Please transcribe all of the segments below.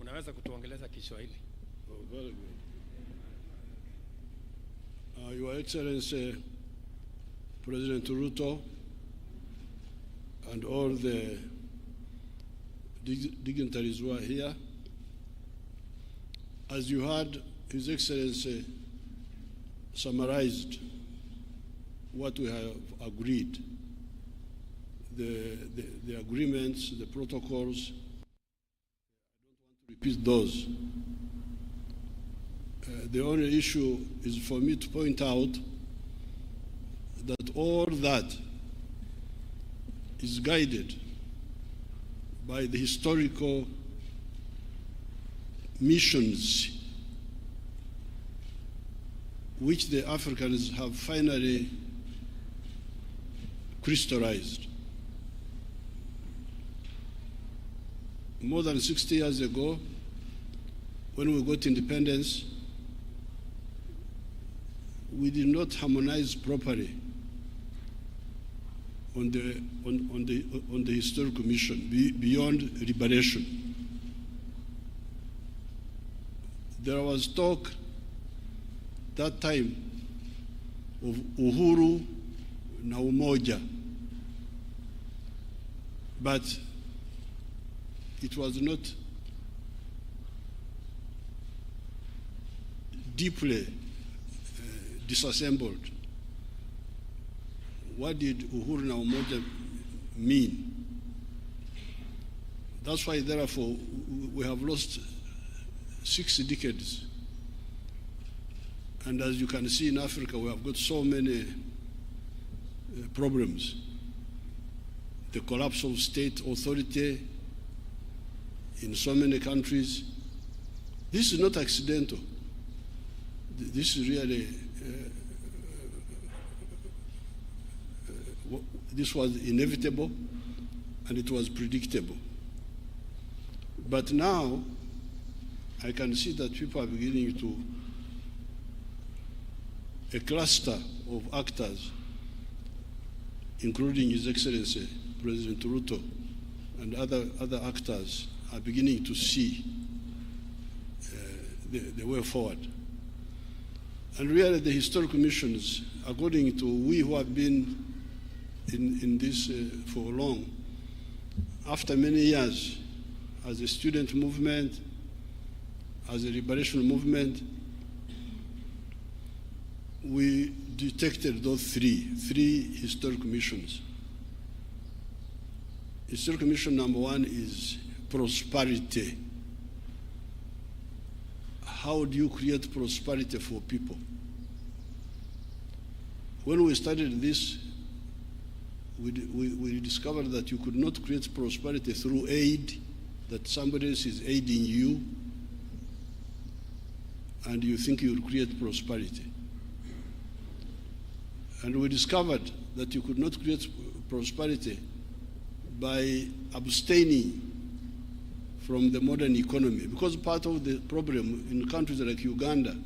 Unaweza kutuongeleza Kiswahili? Oh, very good. Your Excellency, President Ruto, and all the dignitaries who are here, as you heard, His Excellency summarized what we have agreed, the agreements, the protocols. I don't want to repeat those. The only issue is for me to point out that all that is guided by the historical missions which the Africans have finally crystallized. More than 60 years ago, when we got independence, we did not harmonize properly on the historical mission beyond liberation. There was talk that time of uhuru na umoja, but it was not deeply disassembled. What did uhuru na umoja mean? That's why, therefore, we have lost 6 decades. And as you can see in Africa, we have got so many problems. The collapse of state authority in so many countries. This is not accidental. This is really, this was inevitable and it was predictable. But now, I can see that people are beginning to, a cluster of actors, including His Excellency, President Ruto, and other actors are beginning to see the way forward. And really the historical missions, according to we who have been in this for long, after many years, as a student movement, as a liberation movement, we detected those three historical missions. Historical mission number 1 is prosperity. How do you create prosperity for people? When we studied this, we discovered that you could not create prosperity through aid, that somebody else is aiding you, and you think you will create prosperity. And we discovered that you could not create prosperity by abstaining from the modern economy, because part of the problem in countries like Uganda,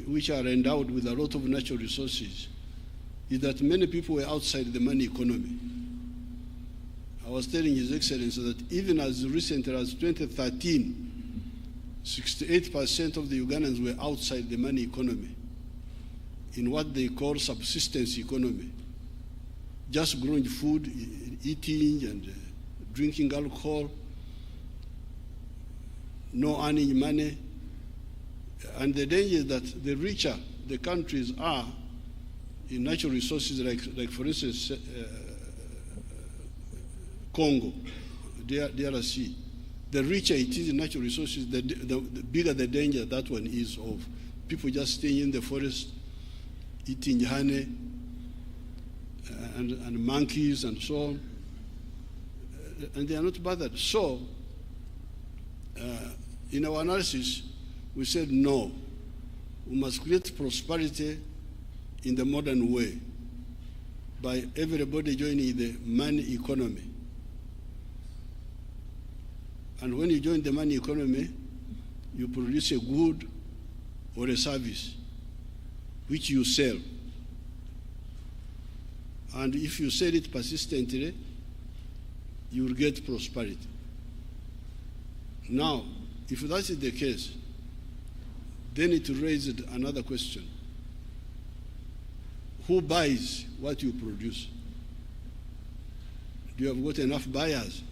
which are endowed with a lot of natural resources, is that many people were outside the money economy. I was telling His Excellency that even as recently as 2013, 68% of the Ugandans were outside the money economy, in what they call subsistence economy, just growing food, eating and drinking alcohol, no earning money. And the danger is that the richer the countries are in natural resources, like for instance, Congo, DRC, the richer it is in natural resources, the bigger the danger that one is of people just staying in the forest, eating honey and monkeys and so on, and they are not bothered. So, in our analysis, we said no, we must create prosperity in the modern way by everybody joining the money economy. And when you join the money economy, you produce a good or a service which you sell. And if you sell it persistently, you will get prosperity. Now, if that is the case, then it raised another question. Who buys what you produce? Do you have got enough buyers?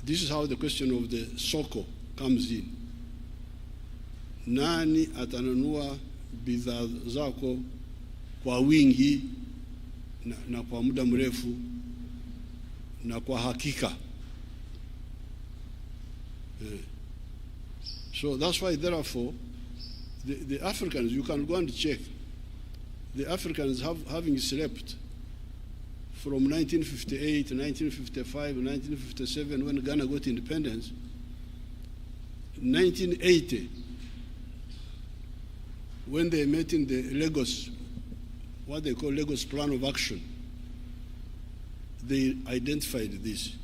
This is how the question of the soko comes in. Nani atanunua bidhaa zako kwa wingi na kwa muda mrefu na kwa hakika? So that's why, therefore, the Africans, you can go and check, the Africans having slept from 1958, 1955, 1957, when Ghana got independence, 1980, when they met in the Lagos, what they call Lagos Plan of Action, they identified this.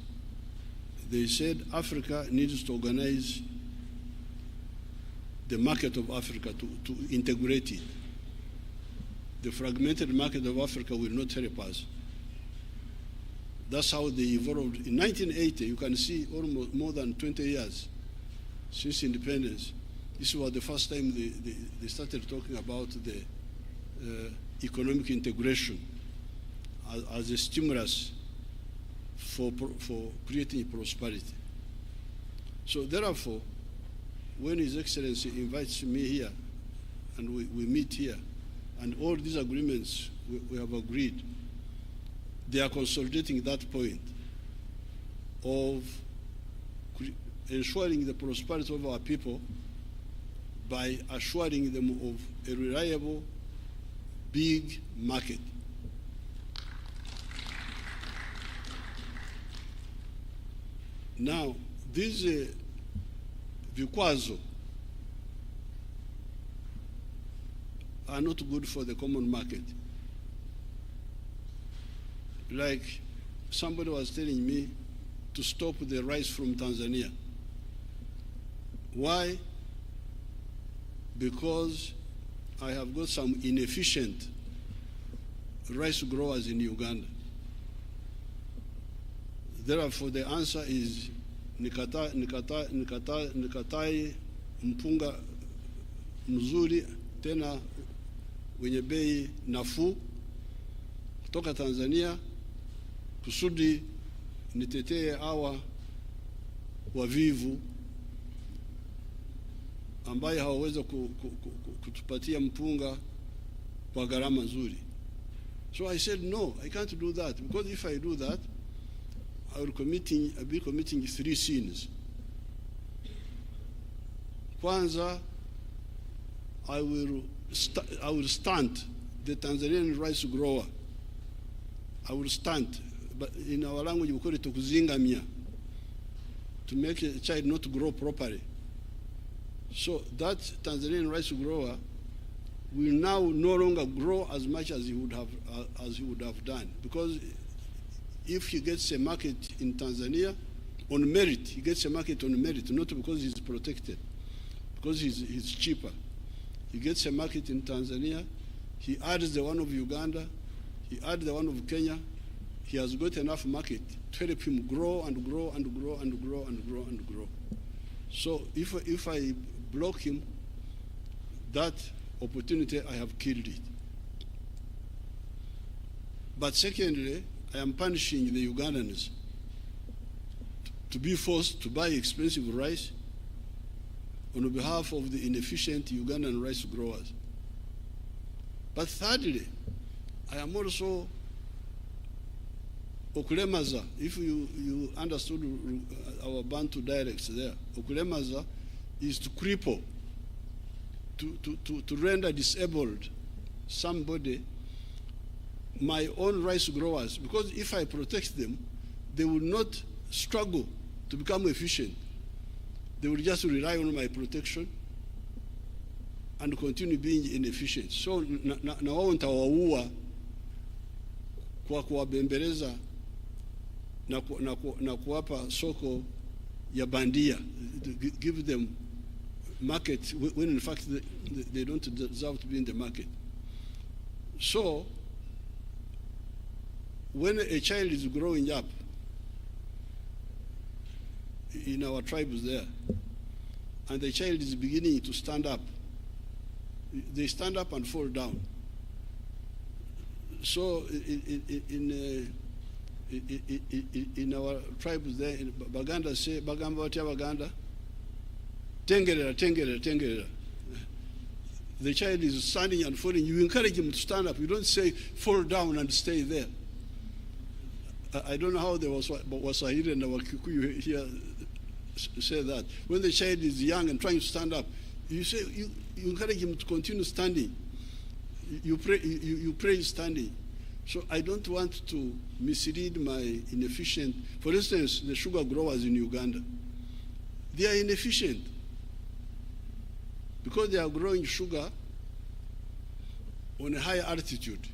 They said Africa needs to organize the market of Africa, to integrate it. The fragmented market of Africa will not help us. That's how they evolved. In 1980, you can see almost more than 20 years since independence. This was the first time they started talking about the economic integration as a stimulus for creating prosperity. So therefore, when His Excellency invites me here and we meet here, and all these agreements we have agreed, they are consolidating that point of ensuring the prosperity of our people by assuring them of a reliable, big market. Now, these vikwazo are not good for the common market. Like somebody was telling me to stop the rice from Tanzania. Why? Because I have got some inefficient rice growers in Uganda. Therefore, the answer is nikatai mpunga mzuri tena wenye bei nafuu kutoka Tanzania kusudi nitetee hawa wavivu ambaye hawaweza kutupatia mpunga kwa gharama nzuri. So I said, no, I can't do that, because if I do that, I'll be committing 3 sins. Kwanza, I will stunt the Tanzanian rice grower. I will stunt, but in our language we call it kuzingamia, to make a child not grow properly. So that Tanzanian rice grower will now no longer grow as much as he would have done, because if he gets a market in Tanzania on merit, he gets a market on merit, not because he's protected, because he's cheaper. He gets a market in Tanzania, he adds the one of Uganda, he adds the one of Kenya, he has got enough market to help him grow and grow and grow and grow and grow and grow. So if I block him, that opportunity, I have killed it. But secondly, I am punishing the Ugandans to be forced to buy expensive rice on behalf of the inefficient Ugandan rice growers. But thirdly, I am also okulemaza. If you understood our Bantu dialects there, okulemaza is to cripple, to render disabled somebody, my own rice growers, because if I protect them, they will not struggle to become efficient. They will just rely on my protection and continue being inefficient. So na wao nitawaua kwa kuwabembeleza na kuwapa soko ya bandia, give them market when in fact they don't deserve to be in the market. So when a child is growing up, in our tribes there, and the child is beginning to stand up. They stand up and fall down. So in our tribes there, in Baganda say, Bagamba Tia Baganda, Tengerera, Tengerera, Tengerera. The child is standing and falling. You encourage him to stand up. You don't say, fall down and stay there. I don't know how the Waswahili and our Kikuyu here say that. When the child is young and trying to stand up, you say, you encourage him to continue standing. You pray standing. So I don't want to mislead my inefficient. For instance, the sugar growers in Uganda, they are inefficient because they are growing sugar on a high altitude.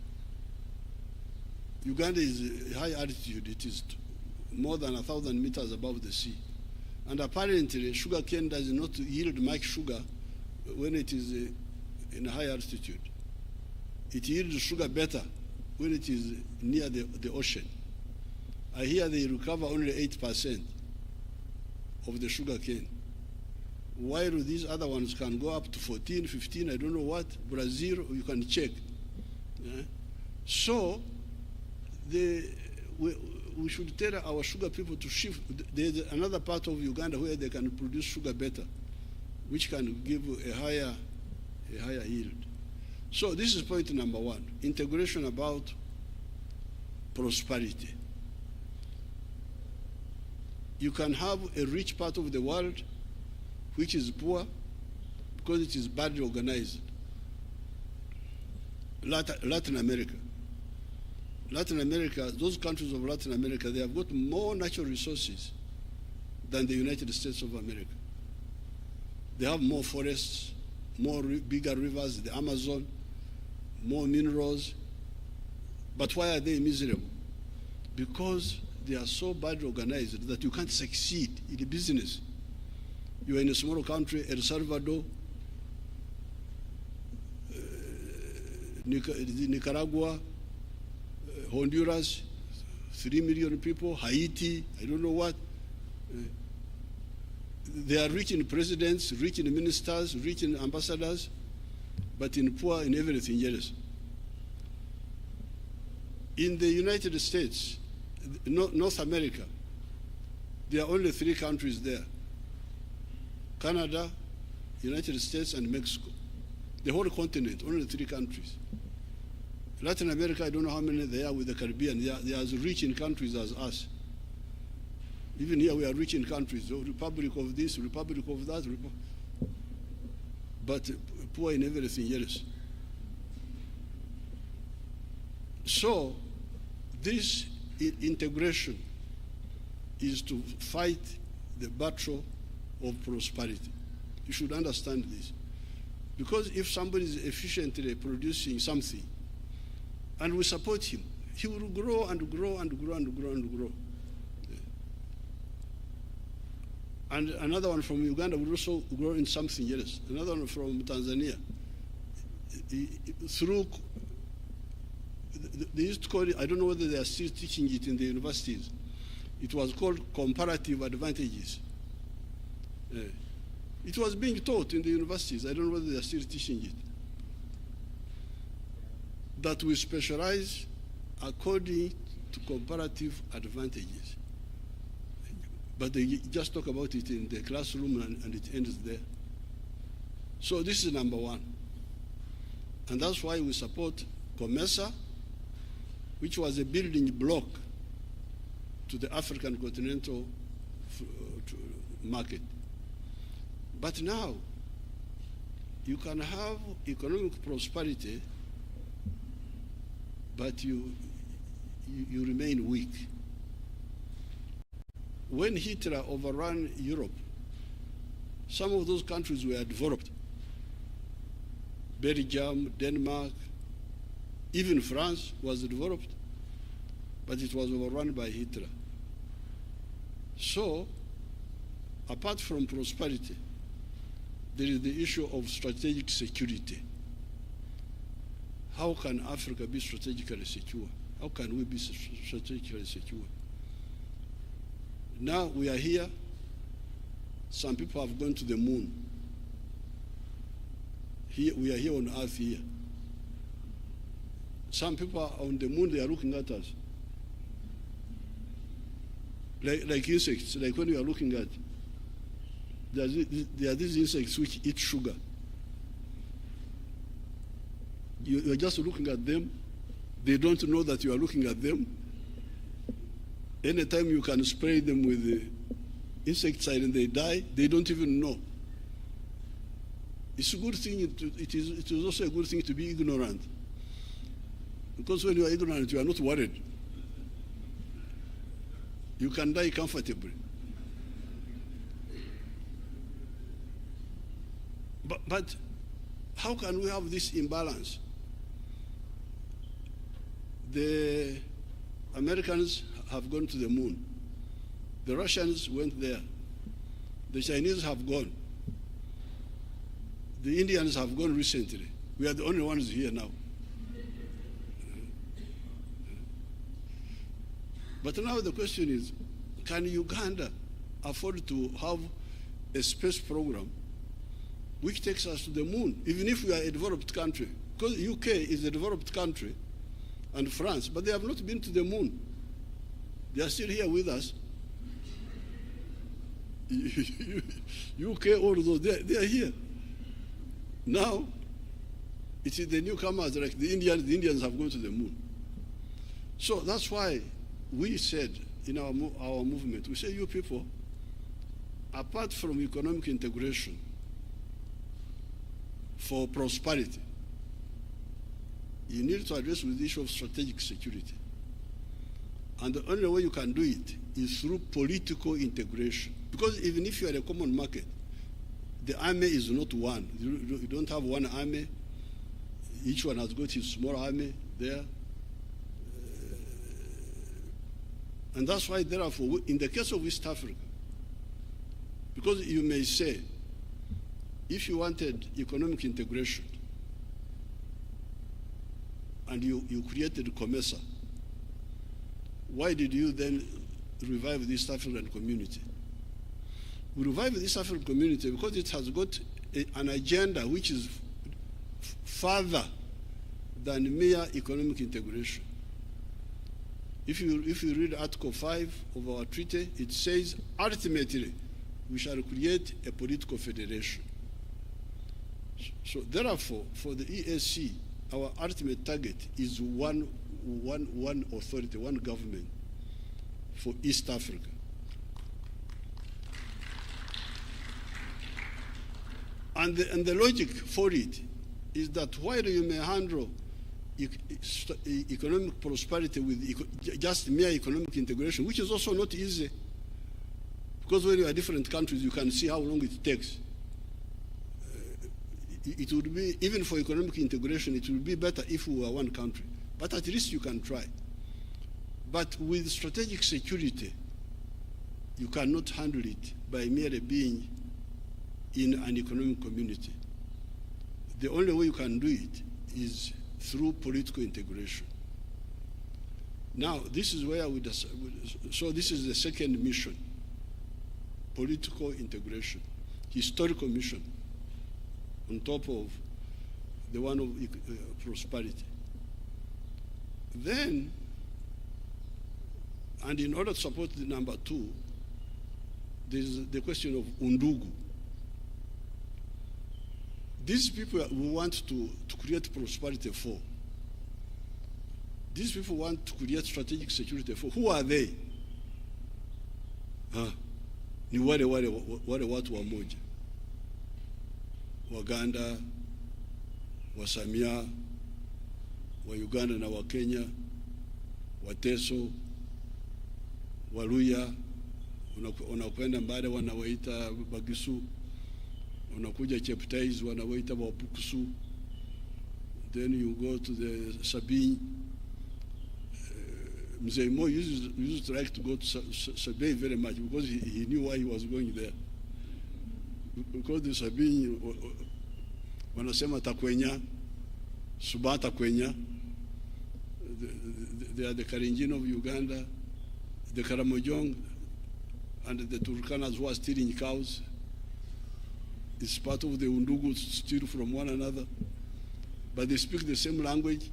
Uganda is a high altitude. It is more than 1,000 meters above the sea. And apparently, sugar cane does not yield much sugar when it is in a high altitude. It yields sugar better when it is near the ocean. I hear they recover only 8% of the sugar cane, while these other ones can go up to 14, 15, I don't know what. Brazil, you can check. Yeah? So we should tell our sugar people to shift. There's another part of Uganda where they can produce sugar better, which can give a higher yield. So this is point number one, integration about prosperity. You can have a rich part of the world which is poor because it is badly organized. Latin America. Latin America, those countries of Latin America, they have got more natural resources than the United States of America. They have more forests, bigger rivers, the Amazon, more minerals. But why are they miserable? Because they are so badly organized that you can't succeed in the business. You are in a small country, El Salvador, Nicaragua, Honduras, 3 million people, Haiti, I don't know what. They are rich in presidents, rich in ministers, rich in ambassadors, but poor in everything else. In the United States, North America, there are only 3 countries there: Canada, United States, and Mexico. The whole continent, only 3 countries. Latin America, I don't know how many there are with the Caribbean. They are as rich in countries as us. Even here we are rich in countries, so Republic of this, Republic of that, but poor in everything else. So this integration is to fight the battle of prosperity. You should understand this. Because if somebody is efficiently producing something, and we support him, he will grow and grow and grow and grow and grow. And another one from Uganda will also grow in something else. Another one from Tanzania. Through, they used to call it, I don't know whether they are still teaching it in the universities. It was called comparative advantages. It was being taught in the universities. I don't know whether they are still teaching it. That we specialize according to comparative advantages. But they just talk about it in the classroom and it ends there. So this is number one. And that's why we support COMESA, which was a building block to the African continental market. But now, you can have economic prosperity, but you remain weak. When Hitler overran Europe, some of those countries were developed. Belgium, Denmark, even France was developed, but it was overrun by Hitler. So, apart from prosperity, there is the issue of strategic security. How can Africa be strategically secure? How can we be strategically secure? Now we are here Some people have gone to the moon. Here, we are here on Earth here. Some people are on the moon, they are looking at us. Like insects, like when you are looking at, there are these insects which eat sugar. You are just looking at them. They don't know that you are looking at them. Anytime you can spray them with the insecticide and they die, they don't even know. It's a good thing, it is also a good thing to be ignorant. Because when you are ignorant, you are not worried. You can die comfortably. But how can we have this imbalance? The Americans have gone to the moon. The Russians went there. The Chinese have gone. The Indians have gone recently. We are the only ones here now. But now the question is, can Uganda afford to have a space program which takes us to the moon, even if we are a developed country? Because UK is a developed country, and France, but they have not been to the moon. They are still here with us. UK, all those, they are here. Now, it is the newcomers, like the Indians have gone to the moon. So that's why we said in our movement, we say, you people, apart from economic integration for prosperity, you need to address with the issue of strategic security. And the only way you can do it is through political integration. Because even if you are a common market, the army is not one. You don't have one army. Each one has got his small army there. And that's why, therefore, in the case of East Africa, because you may say, if you wanted economic integration and you created COMESA, why did you then revive the East African community? We revived the East African community because it has got an agenda which is further than mere economic integration. If you read Article 5 of our treaty, it says, ultimately, we shall create a political federation. So therefore, for the EAC, our ultimate target is one authority, one government for East Africa. And the logic for it is that while you may handle economic prosperity with just mere economic integration, which is also not easy, because when you are different countries, you can see how long it takes. It would be, even for economic integration, it would be better if we were one country. But at least you can try. But with strategic security, you cannot handle it by merely being in an economic community. The only way you can do it is through political integration. Now, this is where so this is the second mission, political integration, historical mission, on top of the one of prosperity. Then, and in order to support the number two, there's the question of undugu. These people we want to create prosperity for. These people want to create strategic security for. Who are they? Ni wale watu wamoja. Waganda, Wasamia, wa Uganda na wa Kenya, Wateso, Waluya, unakwenda mbale wanawaita Bagisu, unakuja Cheptais wanawaita Wapukusu, then you go to the Sabine. Mzee used to like to go to Sabine very much because he knew why he was going there. Because the Sabine, wanasema Takwenya, Suba Takwenya, they are the Karenjin of Uganda, the Karamojong, and the Turkanas who are stealing cows. It's part of the Undugu, steal from one another, but they speak the same language.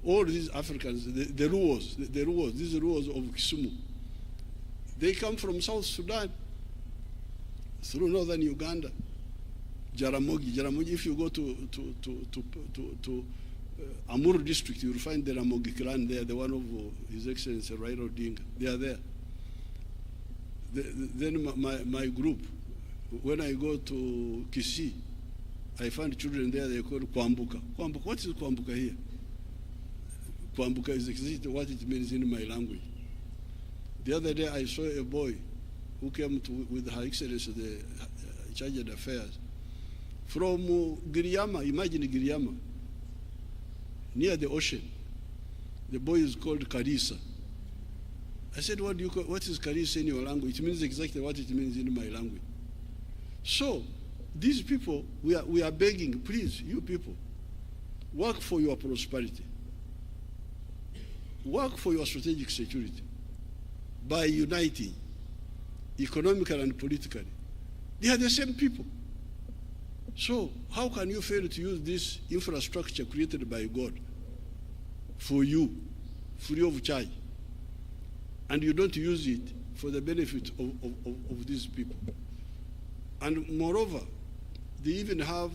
All these Africans, the Ruos, these Ruos of Kisumu, they come from South Sudan, through northern Uganda. Jaramogi, if you go to Amuru district, you'll find the Ramogi clan there, the one of His Excellency Raila Odinga. They are there. Then my group, when I go to Kisii, I find children there, they call Kwambuka. Kwambuka, what is Kwambuka here? Kwambuka is exactly what it means in my language. The other day I saw a boy who came with Her Excellency, the Chargé d'Affaires, from Giriama, imagine Giriama, near the ocean. The boy is called Karisa. I said, what is Karisa in your language? It means exactly what it means in my language. So, these people, we are begging, please, you people, work for your prosperity. Work for your strategic security by uniting economically and politically. They are the same people. So how can you fail to use this infrastructure created by God for you, free of charge, and you don't use it for the benefit of these people? And moreover, they even have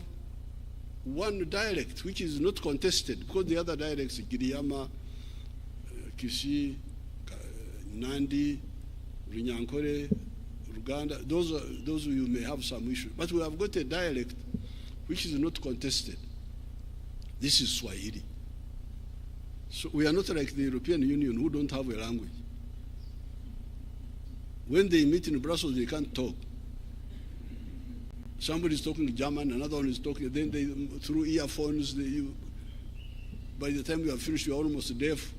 one dialect which is not contested, because the other dialects, Giriyama, Kisii, Nandi, Runyankore, Uganda, those you may have some issue. But we have got a dialect which is not contested. This is Swahili. So we are not like the European Union who don't have a language. When they meet in Brussels, they can't talk. Somebody is talking German, another one is talking, then they, through earphones, by the time you have finished, you are almost deaf.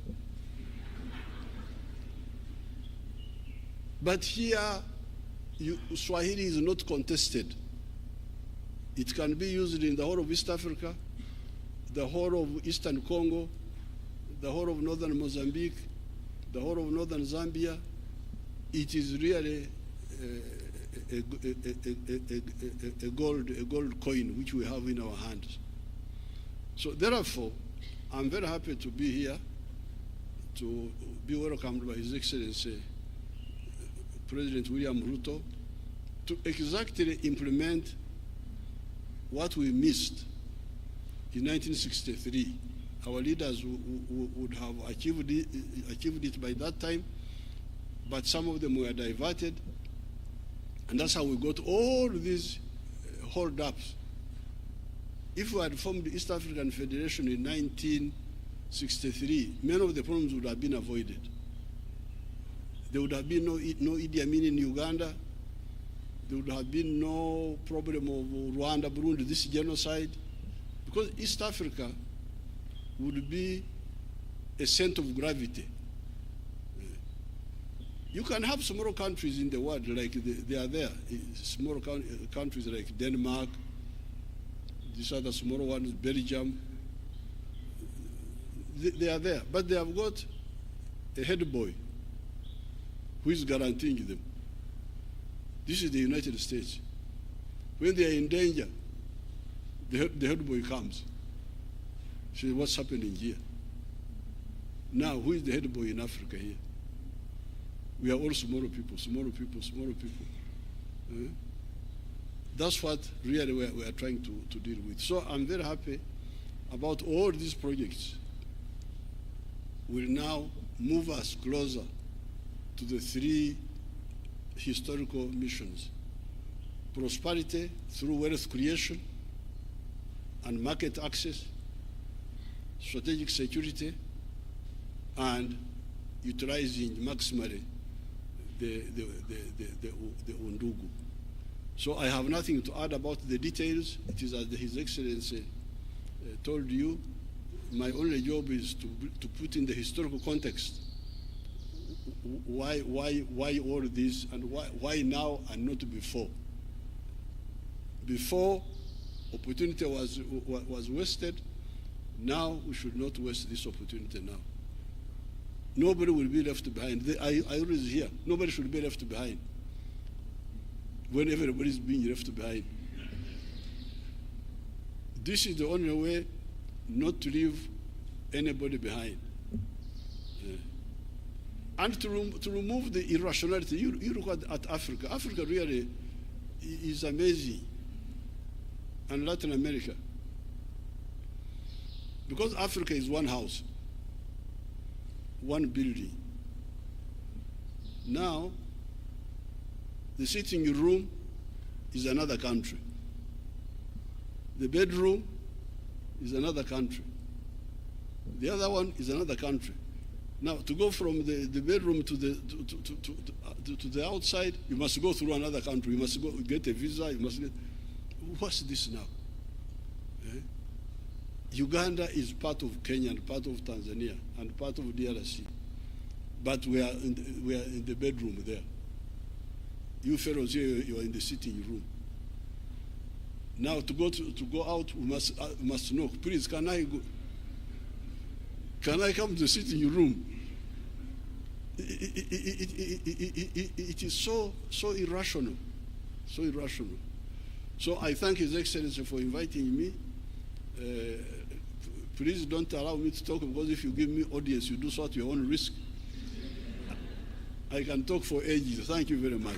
But here, Swahili is not contested. It can be used in the whole of East Africa, the whole of Eastern Congo, the whole of northern Mozambique, the whole of northern Zambia. It is really a gold coin which we have in our hands. So therefore, I'm very happy to be here, to be welcomed by His Excellency President William Ruto, to exactly implement what we missed in 1963. Our leaders would have achieved it by that time, but some of them were diverted, and that's how we got all these hold-ups. If we had formed the East African Federation in 1963, many of the problems would have been avoided. There would have been no Idi Amin in Uganda. There would have been no problem of Rwanda, Burundi, this genocide, because East Africa would be a center of gravity. You can have smaller countries in the world, like they are there, small countries like Denmark, these other smaller ones, Belgium, they are there, but they have got a head boy who is guaranteeing them. This is the United States. When they are in danger, the head boy comes. Says, what's happening here? Now, who is the head boy in Africa here? We are all smaller people. That's what really we are trying to deal with. So I'm very happy about all these projects will now move us closer to the three historical missions: prosperity through wealth creation and market access, strategic security, and utilizing maximally the Undugu. So I have nothing to add about the details. It is as His Excellency told you. My only job is to put in the historical context why all this, and why now and not before. Before, opportunity was wasted. Now we should not waste this opportunity now. Nobody will be left behind. I always hear, nobody should be left behind. when everybody is being left behind. This is the only way not to leave anybody behind. And to remove the irrationality. You look at Africa. Africa really is amazing. And Latin America. Because Africa is one house, one building. Now, the sitting room is another country. The bedroom is another country. The other one is another country. Now, to go from the bedroom to the outside, you must go through another country. You must go get a visa. You must get. What's this now? Uganda is part of Kenya and part of Tanzania and part of DRC, but we are in the bedroom there. You fellows here, you are in the sitting room. Now to go out, we must knock. Please, can I go? Can I come to the sitting room? It is so irrational, so irrational. So I thank His Excellency for inviting me. Please don't allow me to talk, because if you give me audience, you do so at your own risk. I can talk for ages. Thank you very much.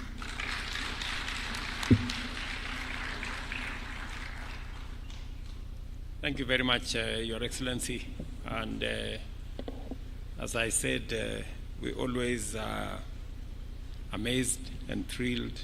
Thank you very much, Your Excellency. And as I said, we always are amazed and thrilled